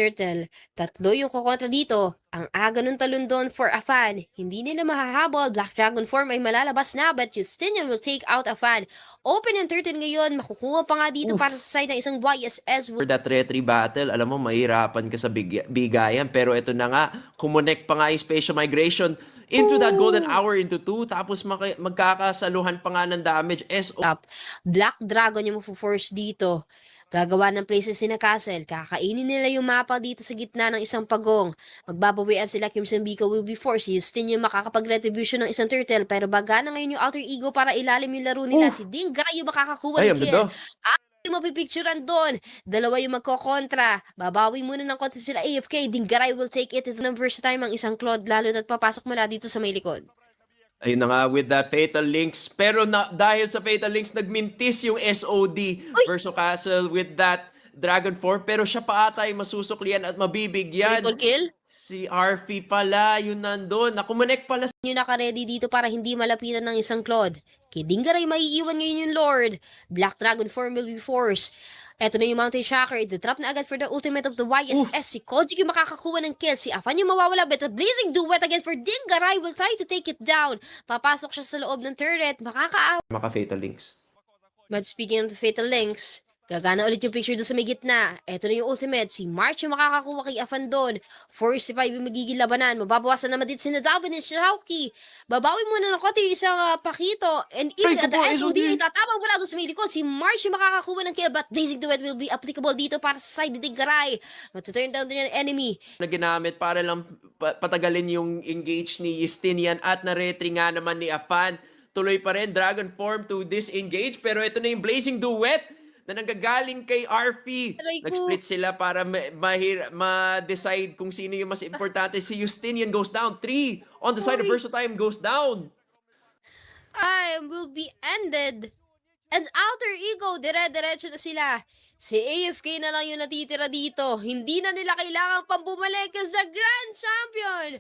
Turtle, tatlo yung kokontra dito. Ang aga ng talon doon for a fan. Hindi nila mahahabol. Black Dragon form ay malalabas na but Justinian will take out a fan. Open yung Turtle ngayon. Makukuha pa nga dito para Oof. sa side ng isang YSS. For that retry battle, alam mo, mahirapan ka sa bigayan. Pero ito na nga, kumonek pa nga yung Spatial Migration into that Golden Ooh! Hour into 2. Tapos magkakasaluhan pa nga ng damage. SO. Up. Black Dragon yung force dito. Gagawa ng places si na Castle. Kakainin nila yung mapa dito sa gitna ng isang pagong. Magbabawian sila Crimson Biko will be forced. Justin yung makakapag-retribution ng isang turtle. Pero baga na ngayon yung alter ego para ilalim yung laro nila. Si Oof. Dingaray yung makakakuha Ay, ng ang kill. ganda. Yung mapipicturean doon. Dalawa yung magkokontra. Babawi muna ng konti sila AFK. Dingaray will take it. Ito ng first time ang isang Claude lalo at papasok mula dito sa may likod. Ayun na nga with that Fatal Links. Pero dahil sa Fatal Links, nagmintis yung SOD Uy! versus Castle with that Dragon Form. Pero siya pa ata ay masusuklian at mabibigyan. Triple kill. Si RP pala, yun nandun. Nakumonek pala. Yung naka-ready dito para hindi malapitan ng isang Claude. Kay Dingaray maiiwan ngayon yung Lord. Black Dragon form will be forced. Eto na yung Mountain Shocker. Ito-trap na agad for the ultimate of the YSS. Si Kojik yung makakakuha ng kill. Si Afan yung mawawala. But a blazing duet again for Dingaray will try to take it down. Papasok siya sa loob ng turret. Maka-Fatal Links. But speaking of the Fatal Links, gagana ulit yung picture doon sa may gitna. Eto na yung ultimate. Si March yung makakakuha kay Afan doon. 4-5 yung magiging labanan. Mababawasan naman dito si Nadavin and Shirauki. Babawi muna ng konti yung isang Pakito. And even at the SOD ay tatamang wala doon sa may likod. Si March yung makakakuha ng kill. But Blazing Duet will be applicable dito para sa side ni Garay. Matuturn down din yung enemy. Na ginamit para lang patagalin yung engage ni Justinian at na-retry nga naman ni Afan. Tuloy pa rin Dragon Form to disengage. Pero ito na yung Blazing Duet na nanggagaling kay RP. Aray ko. Nag-split sila para ma-decide kung sino yung mas importante. Si Justinian goes down. 3 on the side of Uy. Versatime goes down. I will be ended. And Alter Ego, dire-diretso na sila. Si AFK na lang yung natitira dito. Hindi na nila kailangan pang bumalik as the Grand Champion.